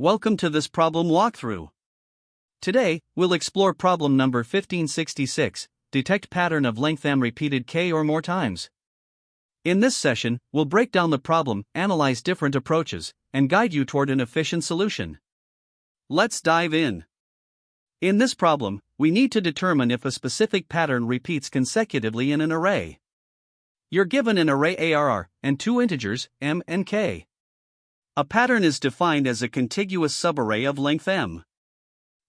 welcome to this problem walkthrough. Today, we'll explore problem number 1566, detect pattern of length m repeated k or more times. In this session, we'll break down the problem, analyze different approaches, and guide you toward an efficient solution. Let's dive in. In this problem, we need to determine if a specific pattern repeats consecutively in an array. You're given an array ARR and two integers, m and k. A pattern is defined as a contiguous subarray of length m.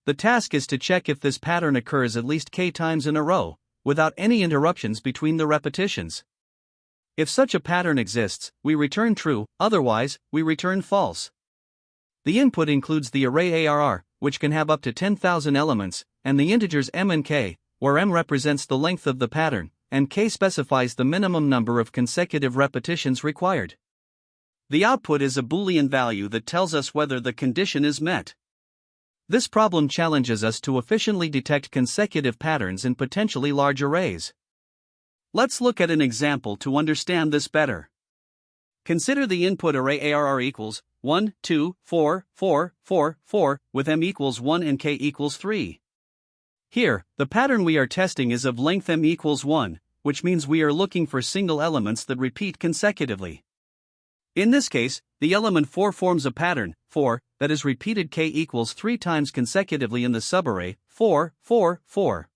The task is to check if this pattern occurs at least k times in a row, without any interruptions between the repetitions. If such a pattern exists, we return true, otherwise, we return false. The input includes the array ARR, which can have up to 10,000 elements, and the integers m and k, where m represents the length of the pattern, and k specifies the minimum number of consecutive repetitions required. The output is a Boolean value that tells us whether the condition is met. This problem challenges us to efficiently detect consecutive patterns in potentially large arrays. Let's look at an example to understand this better. Consider the input array ARR equals 1, 2, 4, 4, 4, 4, with m equals 1 and k equals 3. Here, the pattern we are testing is of length m equals 1, which means we are looking for single elements that repeat consecutively. In this case, the element 4 forms a pattern, 4, that is repeated k equals 3 times consecutively in the subarray, 4, 4, 4.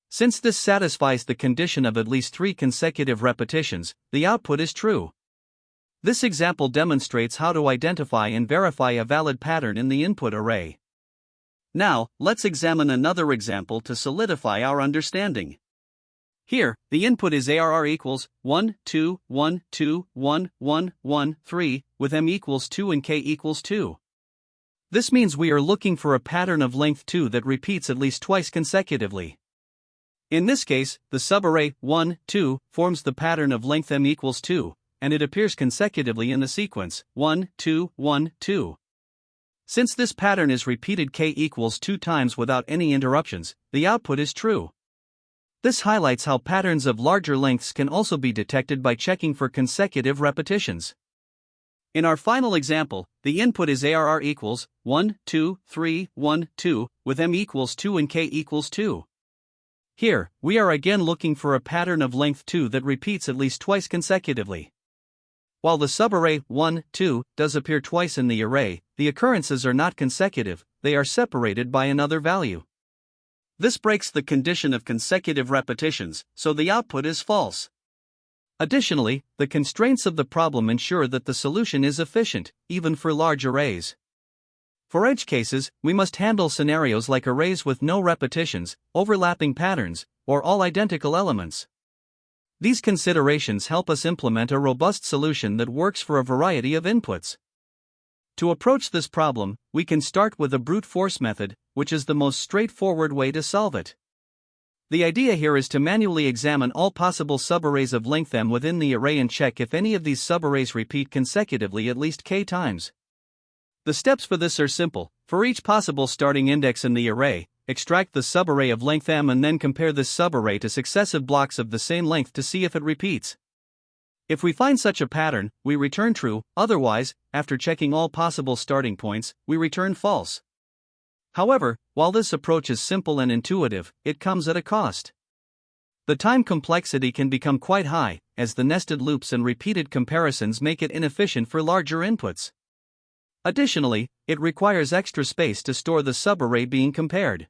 Since this satisfies the condition of at least 3 consecutive repetitions, the output is true. This example demonstrates how to identify and verify a valid pattern in the input array. Now, let's examine another example to solidify our understanding. Here, the input is ARR equals 1, 2, 1, 2, 1, 1, 1, 3, with m equals 2 and k equals 2. This means we are looking for a pattern of length 2 that repeats at least twice consecutively. In this case, the subarray 1, 2 forms the pattern of length m equals 2, and it appears consecutively in the sequence 1, 2, 1, 2. Since this pattern is repeated k equals 2 times without any interruptions, the output is true. This highlights how patterns of larger lengths can also be detected by checking for consecutive repetitions. In our final example, the input is ARR equals 1, 2, 3, 1, 2, with m equals 2 and k equals 2. Here, we are again looking for a pattern of length 2 that repeats at least twice consecutively. While the subarray 1, 2 does appear twice in the array, the occurrences are not consecutive, they are separated by another value. This breaks the condition of consecutive repetitions, so the output is false. Additionally, the constraints of the problem ensure that the solution is efficient, even for large arrays. For edge cases, we must handle scenarios like arrays with no repetitions, overlapping patterns, or all identical elements. These considerations help us implement a robust solution that works for a variety of inputs. To approach this problem, we can start with a brute force method, which is the most straightforward way to solve it. The idea here is to manually examine all possible subarrays of length m within the array and check if any of these subarrays repeat consecutively at least k times. The steps for this are simple. For each possible starting index in the array, extract the subarray of length m and then compare this subarray to successive blocks of the same length to see if it repeats. If we find such a pattern, we return true, otherwise, after checking all possible starting points, we return false. However, while this approach is simple and intuitive, it comes at a cost. The time complexity can become quite high, as the nested loops and repeated comparisons make it inefficient for larger inputs. Additionally, it requires extra space to store the subarray being compared.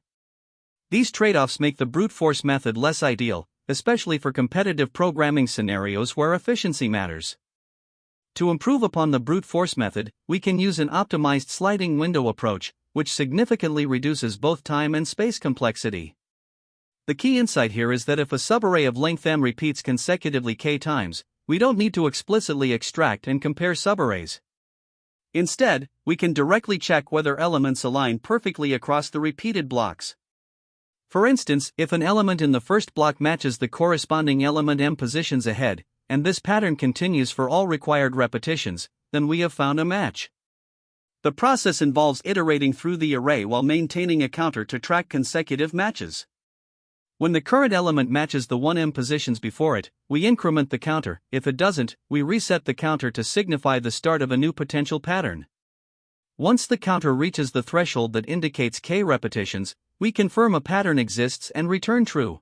These trade-offs make the brute force method less ideal, especially for competitive programming scenarios where efficiency matters. To improve upon the brute force method, we can use an optimized sliding window approach, which significantly reduces both time and space complexity. The key insight here is that if a subarray of length m repeats consecutively k times, we don't need to explicitly extract and compare subarrays. Instead, we can directly check whether elements align perfectly across the repeated blocks. For instance, if an element in the first block matches the corresponding element m positions ahead, and this pattern continues for all required repetitions, then we have found a match. The process involves iterating through the array while maintaining a counter to track consecutive matches. When the current element matches the 1m positions before it, we increment the counter. If it doesn't, we reset the counter to signify the start of a new potential pattern. Once the counter reaches the threshold that indicates k repetitions, we confirm a pattern exists and return true.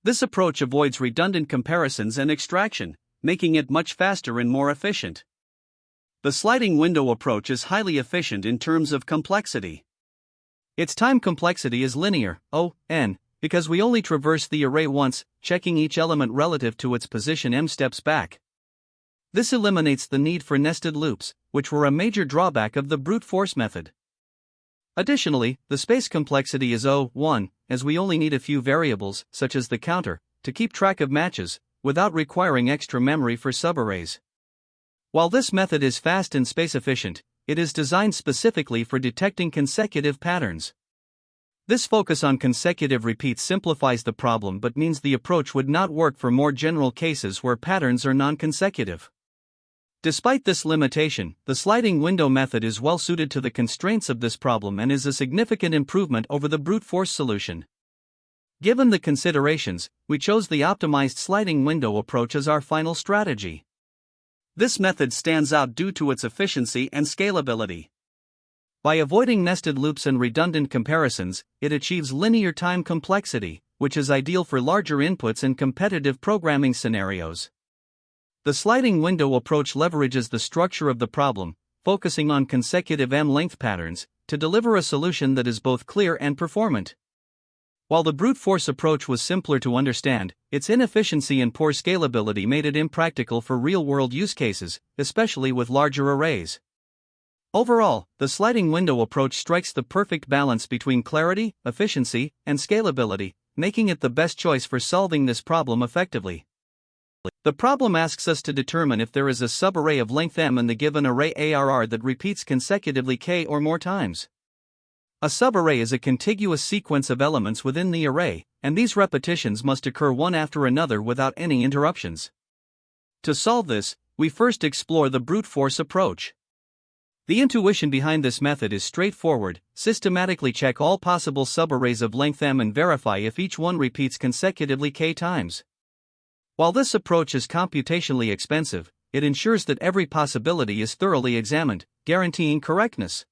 This approach avoids redundant comparisons and extraction, making it much faster and more efficient. The sliding window approach is highly efficient in terms of complexity. Its time complexity is linear, O(n), because we only traverse the array once, checking each element relative to its position m steps back. This eliminates the need for nested loops, which were a major drawback of the brute force method. Additionally, the space complexity is O(1), as we only need a few variables, such as the counter, to keep track of matches, without requiring extra memory for subarrays. While this method is fast and space efficient, it is designed specifically for detecting consecutive patterns. This focus on consecutive repeats simplifies the problem but means the approach would not work for more general cases where patterns are non-consecutive. Despite this limitation, the sliding window method is well suited to the constraints of this problem and is a significant improvement over the brute force solution. Given the considerations, we chose the optimized sliding window approach as our final strategy. This method stands out due to its efficiency and scalability. By avoiding nested loops and redundant comparisons, it achieves linear time complexity, which is ideal for larger inputs and competitive programming scenarios. The sliding window approach leverages the structure of the problem, focusing on consecutive m-length patterns, to deliver a solution that is both clear and performant. While the brute force approach was simpler to understand, its inefficiency and poor scalability made it impractical for real-world use cases, especially with larger arrays. Overall, the sliding window approach strikes the perfect balance between clarity, efficiency, and scalability, making it the best choice for solving this problem effectively. The problem asks us to determine if there is a subarray of length m in the given array ARR that repeats consecutively k or more times. A subarray is a contiguous sequence of elements within the array, and these repetitions must occur one after another without any interruptions. To solve this, we first explore the brute force approach. The intuition behind this method is straightforward: systematically check all possible subarrays of length m and verify if each one repeats consecutively k times. While this approach is computationally expensive, it ensures that every possibility is thoroughly examined, guaranteeing correctness.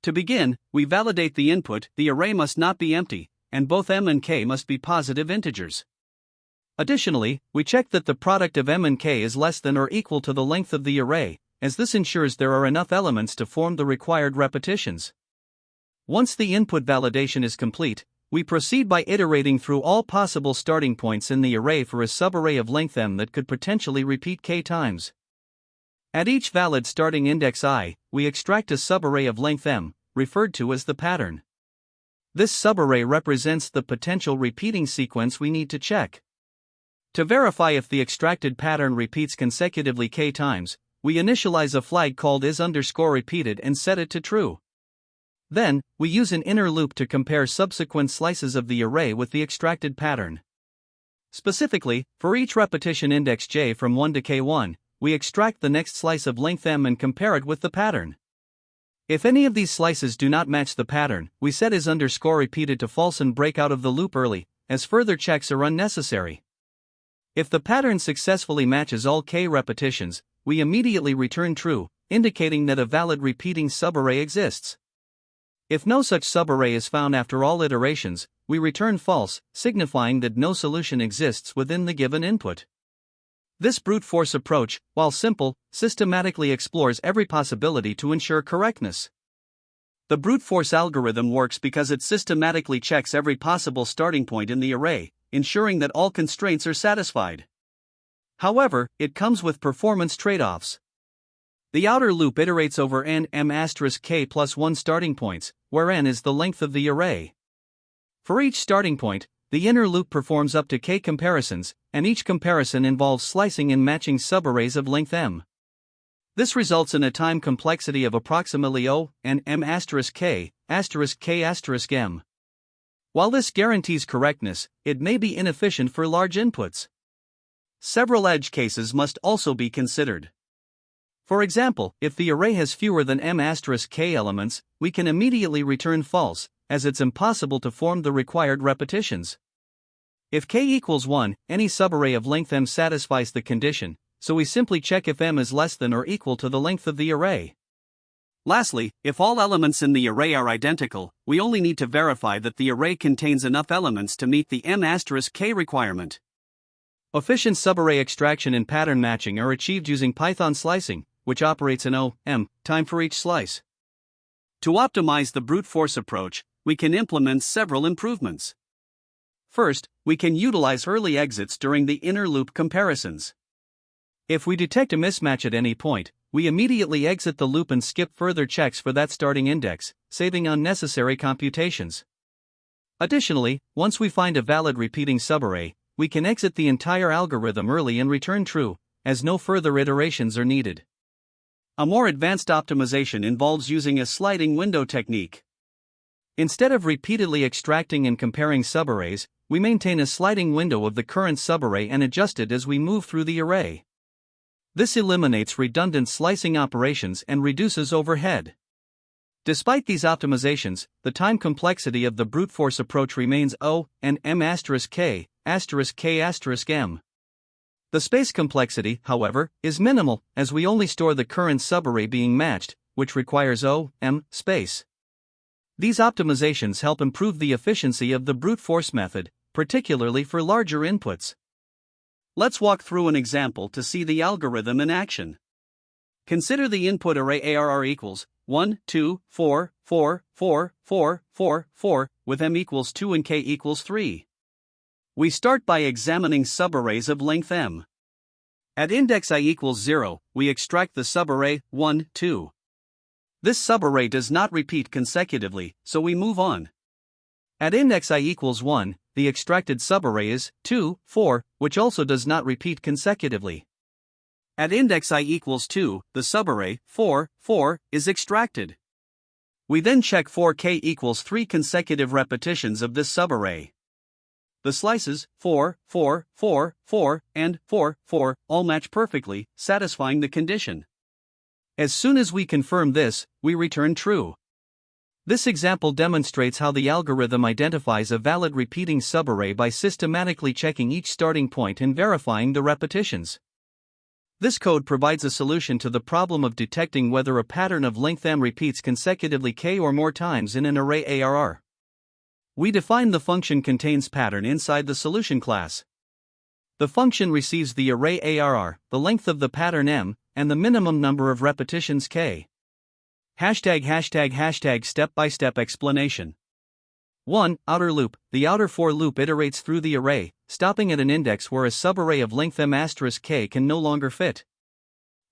To begin, we validate the input: the array must not be empty, and both m and k must be positive integers. Additionally, we check that the product of m and k is less than or equal to the length of the array, as this ensures there are enough elements to form the required repetitions. Once the input validation is complete, we proceed by iterating through all possible starting points in the array for a subarray of length m that could potentially repeat k times. At each valid starting index I, we extract a subarray of length m, referred to as the pattern. This subarray represents the potential repeating sequence we need to check. To verify if the extracted pattern repeats consecutively k times, we initialize a flag called is_repeated and set it to true. Then, we use an inner loop to compare subsequent slices of the array with the extracted pattern. Specifically, for each repetition index j from 1 to k1, we extract the next slice of length m and compare it with the pattern. If any of these slices do not match the pattern, we set is_repeated to false and break out of the loop early, as further checks are unnecessary. If the pattern successfully matches all k repetitions, we immediately return true, indicating that a valid repeating subarray exists. If no such subarray is found after all iterations, we return false, signifying that no solution exists within the given input. This brute force approach, while simple, systematically explores every possibility to ensure correctness. The brute force algorithm works because it systematically checks every possible starting point in the array, ensuring that all constraints are satisfied. However, it comes with performance trade-offs. The outer loop iterates over n m*k plus 1 starting points, where n is the length of the array. For each starting point, the inner loop performs up to k comparisons, and each comparison involves slicing and matching subarrays of length m. This results in a time complexity of approximately O(n m*k*k*m. While this guarantees correctness, it may be inefficient for large inputs. Several edge cases must also be considered. For example, if the array has fewer than m*k elements, we can immediately return false, as it's impossible to form the required repetitions. If k equals 1, any subarray of length m satisfies the condition, so we simply check if m is less than or equal to the length of the array. Lastly, if all elements in the array are identical, we only need to verify that the array contains enough elements to meet the m*k requirement. Efficient subarray extraction and pattern matching are achieved using Python slicing, which operates in O(m) time for each slice. To optimize the brute force approach, we can implement several improvements. First, we can utilize early exits during the inner loop comparisons. If we detect a mismatch at any point, we immediately exit the loop and skip further checks for that starting index, saving unnecessary computations. Additionally, once we find a valid repeating subarray, we can exit the entire algorithm early and return true, as no further iterations are needed. A more advanced optimization involves using a sliding window technique. Instead of repeatedly extracting and comparing subarrays, we maintain a sliding window of the current subarray and adjust it as we move through the array. This eliminates redundant slicing operations and reduces overhead. Despite these optimizations, the time complexity of the brute force approach remains O and m*k*m. The space complexity, however, is minimal, as we only store the current subarray being matched, which requires O(m) space. These optimizations help improve the efficiency of the brute force method, particularly for larger inputs. Let's walk through an example to see the algorithm in action. Consider the input array ARR equals 1, 2, 4, 4, 4, 4, 4, 4, with m equals 2 and k equals 3. We start by examining subarrays of length m. At index I equals 0, we extract the subarray 1, 2. This subarray does not repeat consecutively, so we move on. At index I equals 1, the extracted subarray is 2, 4, which also does not repeat consecutively. At index I equals 2, the subarray 4, 4 is extracted. We then check for k equals 3 consecutive repetitions of this subarray. The slices 4, 4, 4, 4, and 4, 4 all match perfectly, satisfying the condition. As soon as we confirm this, we return true. This example demonstrates how the algorithm identifies a valid repeating subarray by systematically checking each starting point and verifying the repetitions. This code provides a solution to the problem of detecting whether a pattern of length m repeats consecutively k or more times in an array ARR. We define the function contains pattern inside the solution class. The function receives the array ARR, the length of the pattern m, and the minimum number of repetitions k. Step-by-step explanation. 1. Outer loop. The outer for loop iterates through the array, stopping at an index where a subarray of length m*k can no longer fit.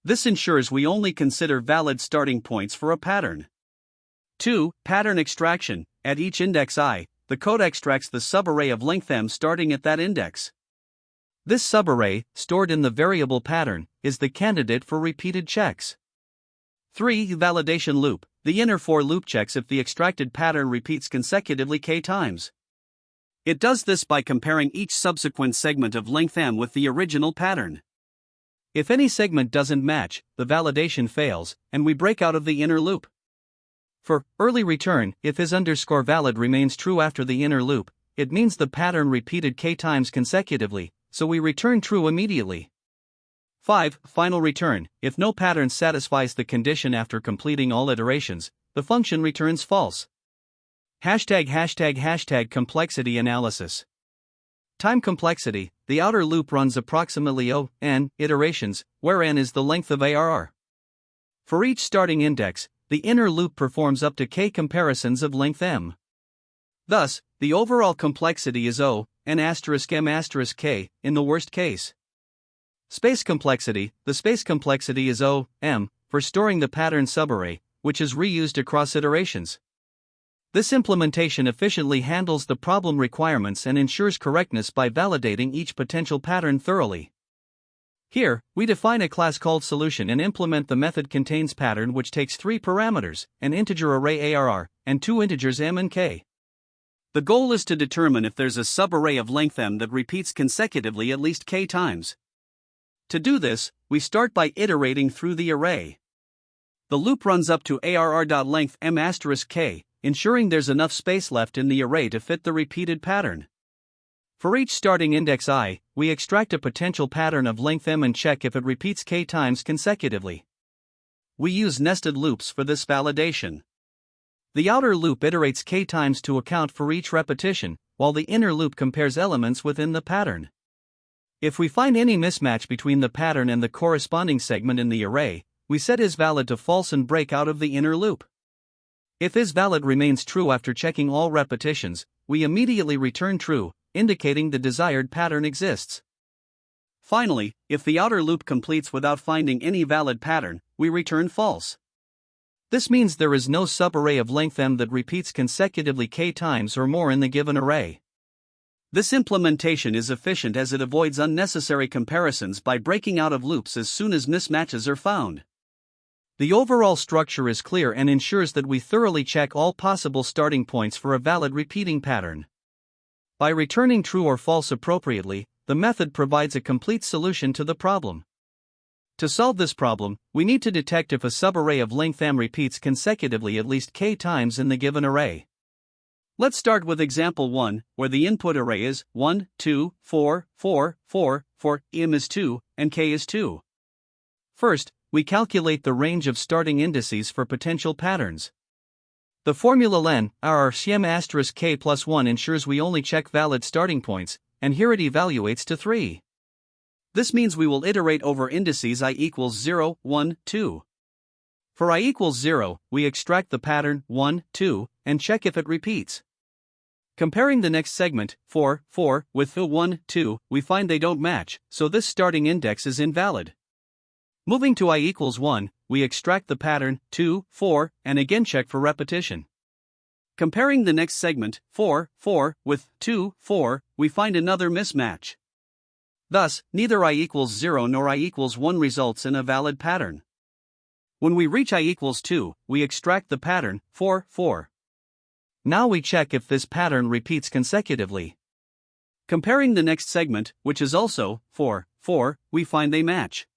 This ensures we only consider valid starting points for a pattern. 2. Pattern extraction. At each index I, the code extracts the subarray of length m starting at that index. This subarray, stored in the variable pattern, is the candidate for repeated checks. 3. Validation loop. The inner for loop checks if the extracted pattern repeats consecutively k times. It does this by comparing each subsequent segment of length m with the original pattern. If any segment doesn't match, the validation fails, and we break out of the inner loop. For early return, if is_valid remains true after the inner loop, it means the pattern repeated k times consecutively, so we return true immediately. 5. Final return. If no pattern satisfies the condition after completing all iterations, the function returns false. Complexity analysis. Time complexity. The outer loop runs approximately n iterations, where n is the length of ARR. For each starting index, the inner loop performs up to k comparisons of length m. Thus, the overall complexity is n*m*k in the worst case. Space complexity. The space complexity is O(m) for storing the pattern subarray, which is reused across iterations. This implementation efficiently handles the problem requirements and ensures correctness by validating each potential pattern thoroughly. Here, we define a class called solution and implement the method contains pattern, which takes 3 parameters, an integer array ARR, and 2 integers m and k. The goal is to determine if there's a subarray of length m that repeats consecutively at least k times. To do this, we start by iterating through the array. The loop runs up to arr.length m*k, ensuring there's enough space left in the array to fit the repeated pattern. For each starting index I, we extract a potential pattern of length m and check if it repeats k times consecutively. We use nested loops for this validation. The outer loop iterates k times to account for each repetition, while the inner loop compares elements within the pattern. If we find any mismatch between the pattern and the corresponding segment in the array, we set isValid to false and break out of the inner loop. If isValid remains true after checking all repetitions, we immediately return true, indicating the desired pattern exists. Finally, if the outer loop completes without finding any valid pattern, we return false. This means there is no subarray of length m that repeats consecutively k times or more in the given array. This implementation is efficient as it avoids unnecessary comparisons by breaking out of loops as soon as mismatches are found. The overall structure is clear and ensures that we thoroughly check all possible starting points for a valid repeating pattern. By returning true or false appropriately, the method provides a complete solution to the problem. To solve this problem, we need to detect if a subarray of length m repeats consecutively at least k times in the given array. Let's start with example 1, where the input array is 1, 2, 4, 4, 4, 4, m is 2, and k is 2. First, we calculate the range of starting indices for potential patterns. The formula len r k plus 1 ensures we only check valid starting points, and here it evaluates to 3. This means we will iterate over indices I equals 0, 1, 2. For I equals 0, we extract the pattern 1, 2, and check if it repeats. Comparing the next segment, 4, 4, with the 1, 2, we find they don't match, so this starting index is invalid. Moving to I equals 1, we extract the pattern 2, 4, and again check for repetition. Comparing the next segment, 4, 4, with 2, 4, we find another mismatch. Thus, neither I equals 0 nor I equals 1 results in a valid pattern. When we reach I equals 2, we extract the pattern 4, 4. Now we check if this pattern repeats consecutively. Comparing the next segment, which is also 4, 4, we find they match.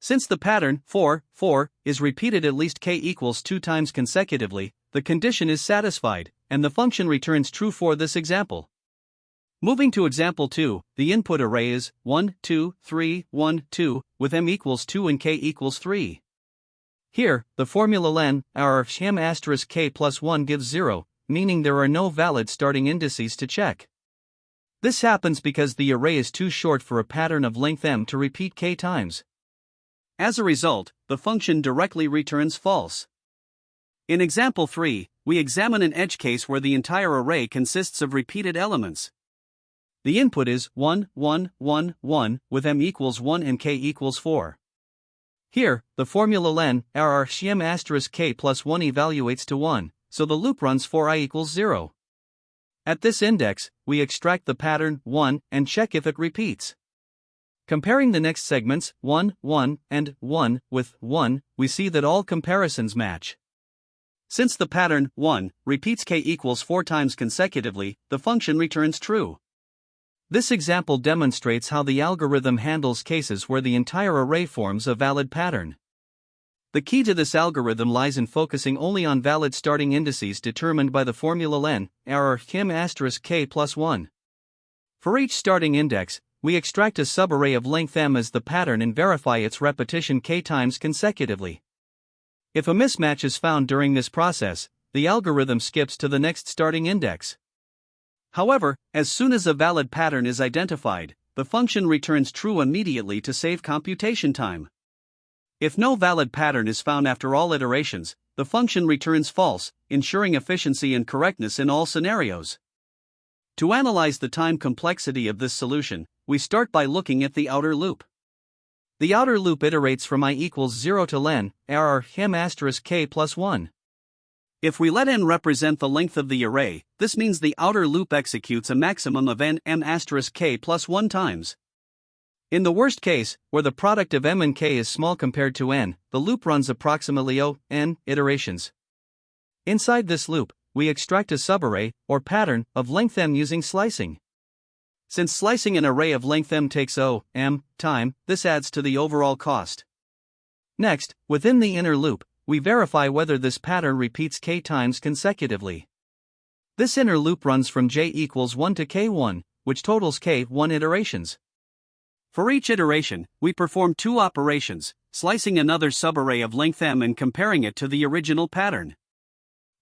Since the pattern 4, 4 is repeated at least k equals 2 times consecutively, the condition is satisfied, and the function returns true for this example. Moving to example 2, the input array is 1, 2, 3, 1, 2, with m equals 2 and k equals 3. Here, the formula len r k plus 1 gives 0, meaning there are no valid starting indices to check. This happens because the array is too short for a pattern of length m to repeat k times. As a result, the function directly returns false. In example 3, we examine an edge case where the entire array consists of repeated elements. The input is 1, 1, 1, 1, with m equals 1 and k equals 4. Here, the formula len r k plus 1 evaluates to 1, so the loop runs for I equals 0. At this index, we extract the pattern 1 and check if it repeats. Comparing the next segments 1, 1, and 1 with 1, we see that all comparisons match. Since the pattern 1 repeats k equals 4 times consecutively, the function returns true. This example demonstrates how the algorithm handles cases where the entire array forms a valid pattern. The key to this algorithm lies in focusing only on valid starting indices determined by the formula len r k plus 1. For each starting index, we extract a subarray of length m as the pattern and verify its repetition k times consecutively. If a mismatch is found during this process, the algorithm skips to the next starting index. However, as soon as a valid pattern is identified, the function returns true immediately to save computation time. If no valid pattern is found after all iterations, the function returns false, ensuring efficiency and correctness in all scenarios. To analyze the time complexity of this solution, we start by looking at the outer loop. The outer loop iterates from I equals 0 to len r k plus 1. If we let n represent the length of the array, this means the outer loop executes a maximum of n k plus 1 times. In the worst case, where the product of m and k is small compared to n, the loop runs approximately n iterations. Inside this loop, we extract a subarray, or pattern, of length m using slicing. Since slicing an array of length m takes m time, this adds to the overall cost. Next, within the inner loop, we verify whether this pattern repeats k times consecutively. This inner loop runs from j equals 1 to k1, which totals k1 iterations. For each iteration, we perform two operations, slicing another subarray of length m and comparing it to the original pattern.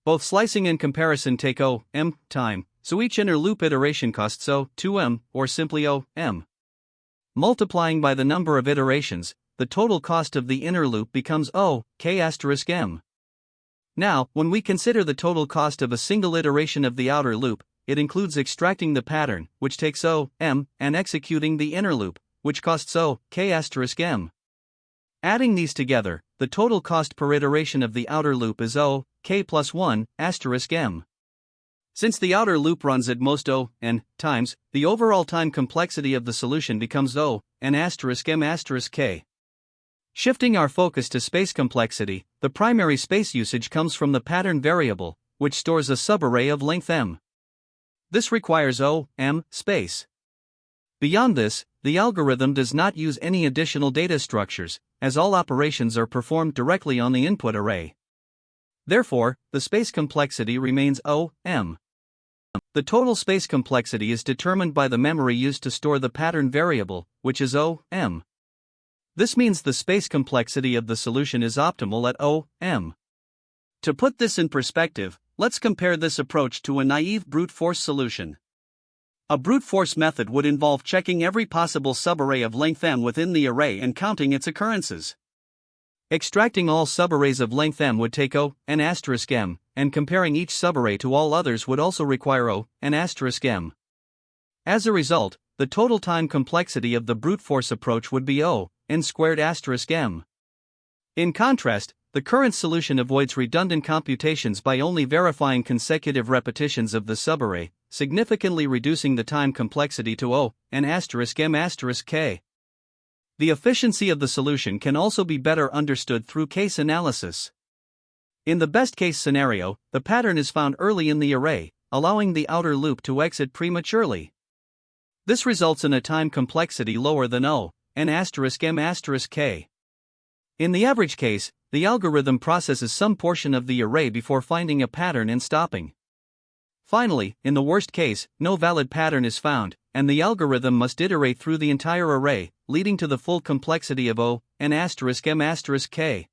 Both slicing and comparison take O(m) time, so each inner loop iteration costs O(2m) or simply O(m). Multiplying by the number of iterations, the total cost of the inner loop becomes O(k*m). Now, when we consider the total cost of a single iteration of the outer loop, it includes extracting the pattern, which takes O(m), and executing the inner loop, which costs O(k*m). Adding these together, the total cost per iteration of the outer loop is O(k plus 1*m). Since the outer loop runs at most O(n) times, the overall time complexity of the solution becomes O(n*m*k). Shifting our focus to space complexity, the primary space usage comes from the pattern variable, which stores a subarray of length m. This requires O(m) space. Beyond this, the algorithm does not use any additional data structures, as all operations are performed directly on the input array. Therefore, the space complexity remains O(m). The total space complexity is determined by the memory used to store the pattern variable, which is O(m). This means the space complexity of the solution is optimal at O(m). To put this in perspective, let's compare this approach to a naive brute force solution. A brute force method would involve checking every possible subarray of length m within the array and counting its occurrences. Extracting all subarrays of length m would take O(n*m), and comparing each subarray to all others would also require O(n*m). As a result, the total time complexity of the brute force approach would be O(n²*m). In contrast, the current solution avoids redundant computations by only verifying consecutive repetitions of the subarray, significantly reducing the time complexity to O(n*m*k). The efficiency of the solution can also be better understood through case analysis. In the best-case scenario, the pattern is found early in the array, allowing the outer loop to exit prematurely. This results in a time complexity lower than O(n*m*k). In the average case, the algorithm processes some portion of the array before finding a pattern and stopping. Finally, in the worst case, no valid pattern is found, and the algorithm must iterate through the entire array, leading to the full complexity of O(n*m*k).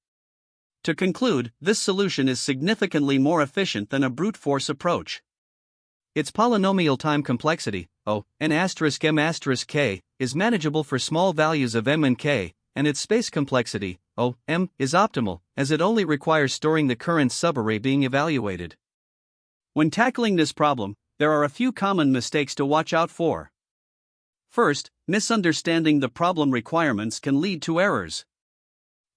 To conclude, this solution is significantly more efficient than a brute force approach. Its polynomial time complexity, O(n*m*k), is manageable for small values of m and k, and its space complexity, O(m), is optimal, as it only requires storing the current subarray being evaluated. When tackling this problem, there are a few common mistakes to watch out for. First, misunderstanding the problem requirements can lead to errors.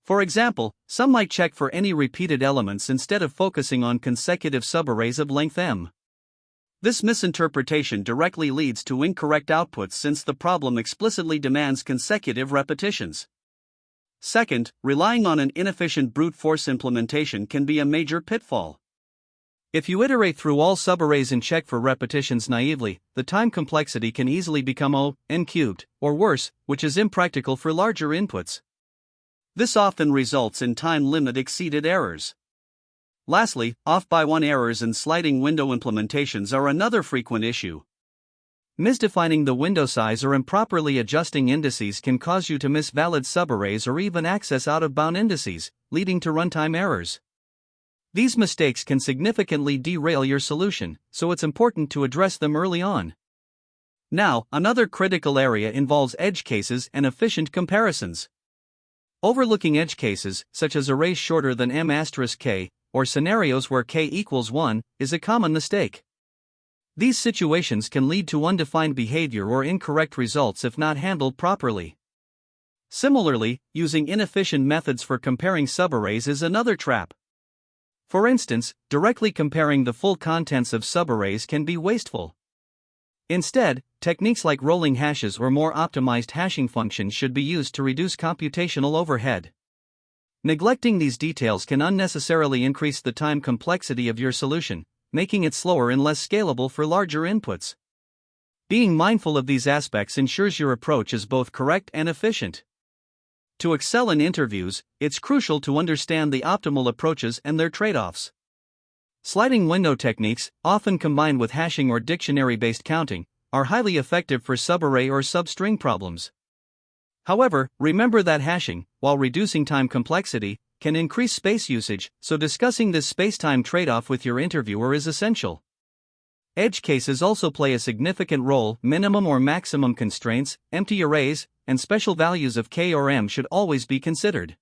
For example, some might check for any repeated elements instead of focusing on consecutive subarrays of length m. This misinterpretation directly leads to incorrect outputs since the problem explicitly demands consecutive repetitions. Second, relying on an inefficient brute force implementation can be a major pitfall. If you iterate through all subarrays and check for repetitions naively, the time complexity can easily become O(n³), or worse, which is impractical for larger inputs. This often results in time limit exceeded errors. Lastly, off-by-one errors and sliding window implementations are another frequent issue. Misdefining the window size or improperly adjusting indices can cause you to miss valid subarrays or even access out-of-bound indices, leading to runtime errors. These mistakes can significantly derail your solution, so it's important to address them early on. Now, another critical area involves edge cases and efficient comparisons. Overlooking edge cases, such as arrays shorter than m*k, or scenarios where k equals 1, is a common mistake. These situations can lead to undefined behavior or incorrect results if not handled properly. Similarly, using inefficient methods for comparing subarrays is another trap. For instance, directly comparing the full contents of subarrays can be wasteful. Instead, techniques like rolling hashes or more optimized hashing functions should be used to reduce computational overhead. Neglecting these details can unnecessarily increase the time complexity of your solution, making it slower and less scalable for larger inputs. Being mindful of these aspects ensures your approach is both correct and efficient. To excel in interviews, it's crucial to understand the optimal approaches and their trade-offs. Sliding window techniques, often combined with hashing or dictionary-based counting, are highly effective for subarray or substring problems. However, remember that hashing, while reducing time complexity, can increase space usage, so discussing this space-time trade-off with your interviewer is essential. Edge cases also play a significant role. Minimum or maximum constraints, empty arrays, and special values of K or M should always be considered.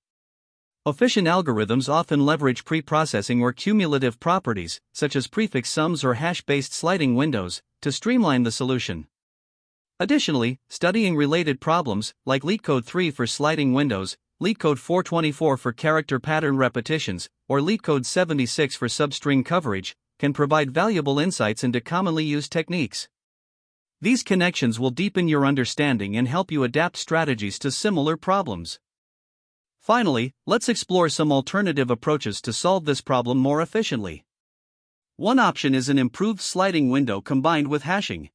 Efficient algorithms often leverage pre-processing or cumulative properties, such as prefix sums or hash-based sliding windows, to streamline the solution. Additionally, studying related problems, like LeetCode 3 for sliding windows, LeetCode 424 for character pattern repetitions, or LeetCode 76 for substring coverage, can provide valuable insights into commonly used techniques. These connections will deepen your understanding and help you adapt strategies to similar problems. Finally, let's explore some alternative approaches to solve this problem more efficiently. One option is an improved sliding window combined with hashing.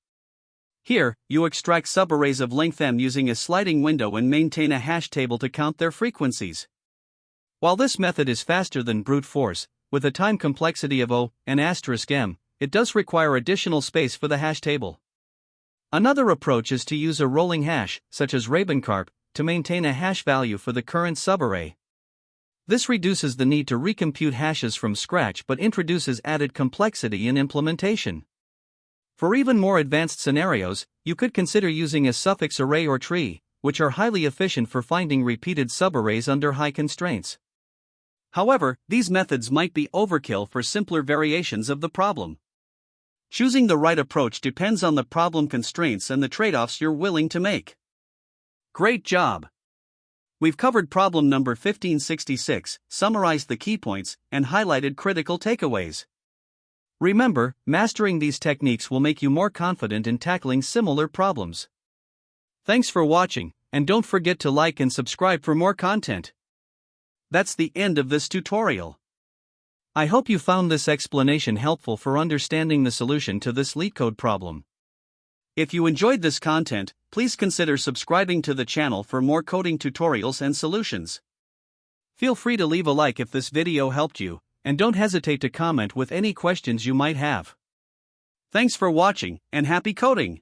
Here, you extract subarrays of length m using a sliding window and maintain a hash table to count their frequencies. While this method is faster than brute force, with a time complexity of O and *m, it does require additional space for the hash table. Another approach is to use a rolling hash, such as Rabencarp, to maintain a hash value for the current subarray. This reduces the need to recompute hashes from scratch but introduces added complexity in implementation. For even more advanced scenarios, you could consider using a suffix array or tree, which are highly efficient for finding repeated subarrays under high constraints. However, these methods might be overkill for simpler variations of the problem. Choosing the right approach depends on the problem constraints and the trade-offs you're willing to make. Great job! We've covered problem number 1566, summarized the key points, and highlighted critical takeaways. Remember, mastering these techniques will make you more confident in tackling similar problems. Thanks for watching, and don't forget to like and subscribe for more content. That's the end of this tutorial. I hope you found this explanation helpful for understanding the solution to this LeetCode problem. If you enjoyed this content, please consider subscribing to the channel for more coding tutorials and solutions. Feel free to leave a like if this video helped you, and don't hesitate to comment with any questions you might have. Thanks for watching, and happy coding!